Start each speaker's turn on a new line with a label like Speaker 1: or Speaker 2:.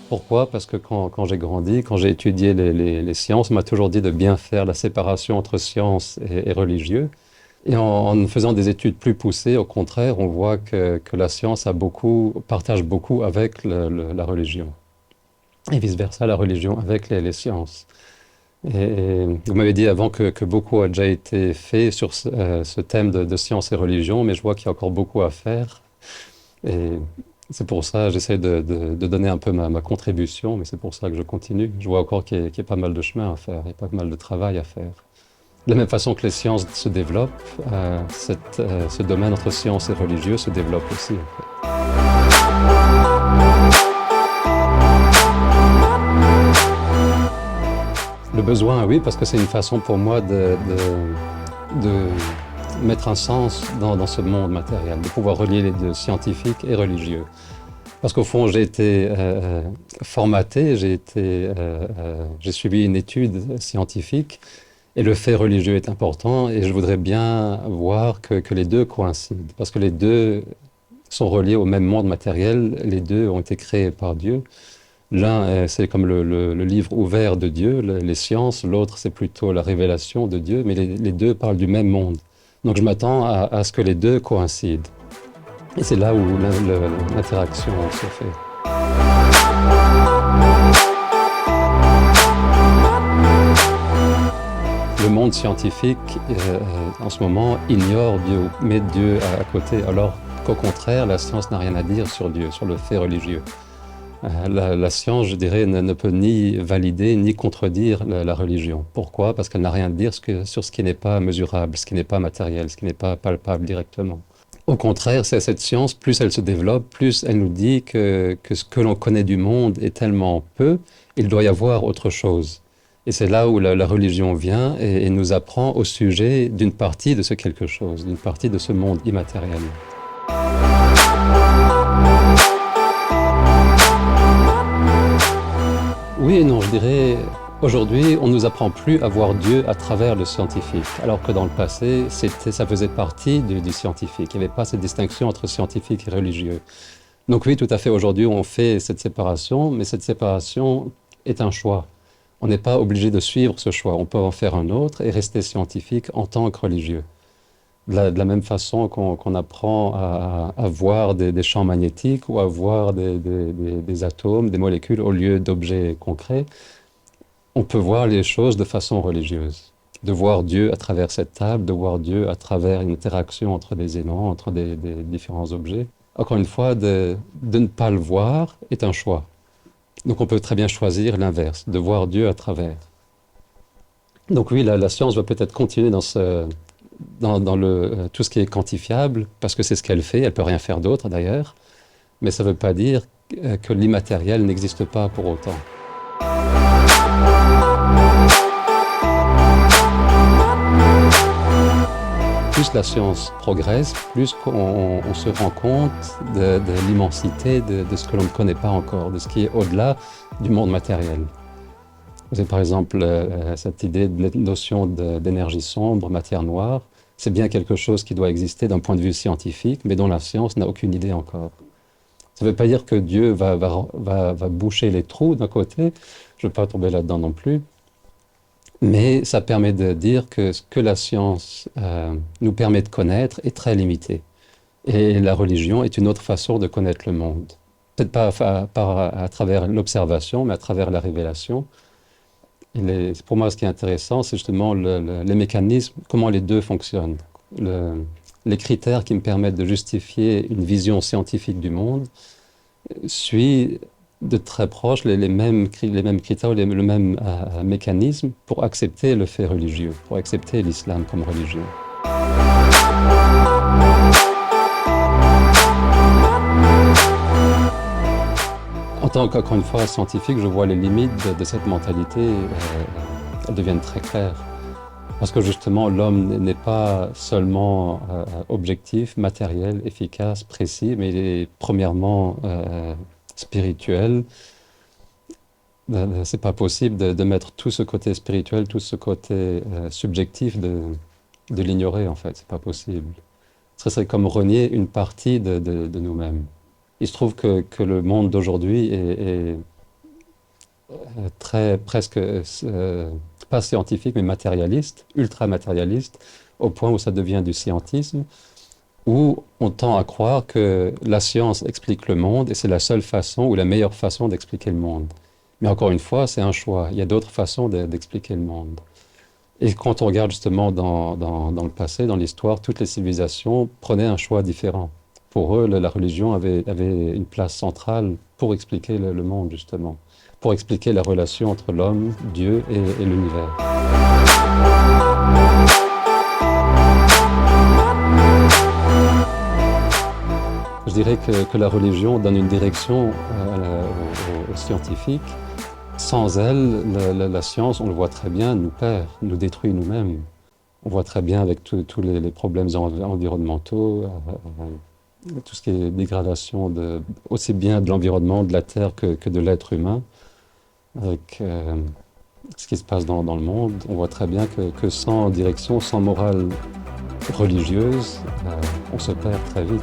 Speaker 1: Pourquoi? Parce que quand j'ai grandi, quand j'ai étudié les sciences, on m'a toujours dit de bien faire la séparation entre science et religieux. Et en faisant des études plus poussées, au contraire, on voit que la science partage beaucoup avec la religion. Et vice-versa, la religion avec les sciences. Et vous m'avez dit avant que beaucoup a déjà été fait sur ce thème de science et religion, mais je vois qu'il y a encore beaucoup à faire. Et c'est pour ça que j'essaie de donner un peu ma contribution, mais c'est pour ça que je continue. Je vois encore qu'il y a pas mal de chemin à faire, il y a pas mal de travail à faire. De la même façon que les sciences se développent, ce domaine entre science et religieux se développe aussi, en fait. Le besoin, oui, parce que c'est une façon pour moi de mettre un sens dans ce monde matériel, de pouvoir relier les deux, scientifique et religieux. Parce qu'au fond, j'ai été formaté, j'ai suivi une étude scientifique et le fait religieux est important et je voudrais bien voir que les deux coïncident. Parce que les deux sont reliés au même monde matériel, les deux ont été créés par Dieu. L'un, c'est comme le livre ouvert de Dieu, les sciences, l'autre, c'est plutôt la révélation de Dieu, mais les deux parlent du même monde. Donc je m'attends à ce que les deux coïncident. Et c'est là où l'interaction se fait. Le monde scientifique, en ce moment, ignore Dieu, met Dieu à côté, alors qu'au contraire, la science n'a rien à dire sur Dieu, sur le fait religieux. La science, je dirais, ne peut ni valider ni contredire la religion. Pourquoi? Parce qu'elle n'a rien à dire sur ce qui n'est pas mesurable, ce qui n'est pas matériel, ce qui n'est pas palpable directement. Au contraire, c'est cette science, plus elle se développe, plus elle nous dit que ce que l'on connaît du monde est tellement peu, il doit y avoir autre chose. Et c'est là où la religion vient et nous apprend au sujet d'une partie de ce quelque chose, d'une partie de ce monde immatériel. Oui et non, je dirais, aujourd'hui, on ne nous apprend plus à voir Dieu à travers le scientifique, alors que dans le passé, ça faisait partie du scientifique. Il n'y avait pas cette distinction entre scientifique et religieux. Donc oui, tout à fait, aujourd'hui, on fait cette séparation, mais cette séparation est un choix. On n'est pas obligé de suivre ce choix. On peut en faire un autre et rester scientifique en tant que religieux. De la même façon qu'on apprend à voir des champs magnétiques ou à voir des atomes, des molécules au lieu d'objets concrets, on peut voir les choses de façon religieuse. De voir Dieu à travers cette table, de voir Dieu à travers une interaction entre des aimants, entre des différents objets. Encore une fois, de ne pas le voir est un choix. Donc on peut très bien choisir l'inverse, de voir Dieu à travers. Donc oui, la science va peut-être continuer dans tout ce qui est quantifiable, parce que c'est ce qu'elle fait, elle ne peut rien faire d'autre d'ailleurs, mais ça ne veut pas dire que l'immatériel n'existe pas pour autant. Plus la science progresse, plus on se rend compte de l'immensité de ce que l'on ne connaît pas encore, de ce qui est au-delà du monde matériel. Vous avez par exemple cette idée de notion d'énergie sombre, matière noire. C'est bien quelque chose qui doit exister d'un point de vue scientifique, mais dont la science n'a aucune idée encore. Ça ne veut pas dire que Dieu va boucher les trous d'un côté, je ne veux pas tomber là-dedans non plus, mais ça permet de dire que ce que la science nous permet de connaître est très limité. Et la religion est une autre façon de connaître le monde. Peut-être pas à travers l'observation, mais à travers la révélation. Pour moi, ce qui est intéressant, c'est justement les mécanismes, comment les deux fonctionnent. Les critères qui me permettent de justifier une vision scientifique du monde suivent de très proche les mêmes critères, le même mécanisme pour accepter le fait religieux, pour accepter l'islam comme religion. En tant qu'encore une fois scientifique, je vois les limites de cette mentalité, elles deviennent très claires. Parce que justement, l'homme n'est pas seulement objectif, matériel, efficace, précis, mais il est premièrement spirituel. C'est pas possible de mettre tout ce côté spirituel, tout ce côté subjectif, de l'ignorer en fait. C'est pas possible. Ce serait comme renier une partie de nous-mêmes. Il se trouve que le monde d'aujourd'hui est très presque pas scientifique mais matérialiste, ultra matérialiste, au point où ça devient du scientisme, où on tend à croire que la science explique le monde et c'est la seule façon ou la meilleure façon d'expliquer le monde. Mais encore une fois, c'est un choix. Il y a d'autres façons d'expliquer le monde. Et quand on regarde justement dans le passé, dans l'histoire, toutes les civilisations prenaient un choix différent. Pour eux, la religion avait une place centrale pour expliquer le monde, justement, pour expliquer la relation entre l'homme, Dieu et l'univers. Je dirais que la religion donne une direction aux scientifiques. Sans elle, la science, on le voit très bien, nous perd, nous détruit nous-mêmes. On voit très bien avec tous les problèmes environnementaux, tout ce qui est dégradation aussi bien de l'environnement, de la terre que de l'être humain. Avec ce qui se passe dans le monde, on voit très bien que sans direction, sans morale religieuse, on se perd très vite.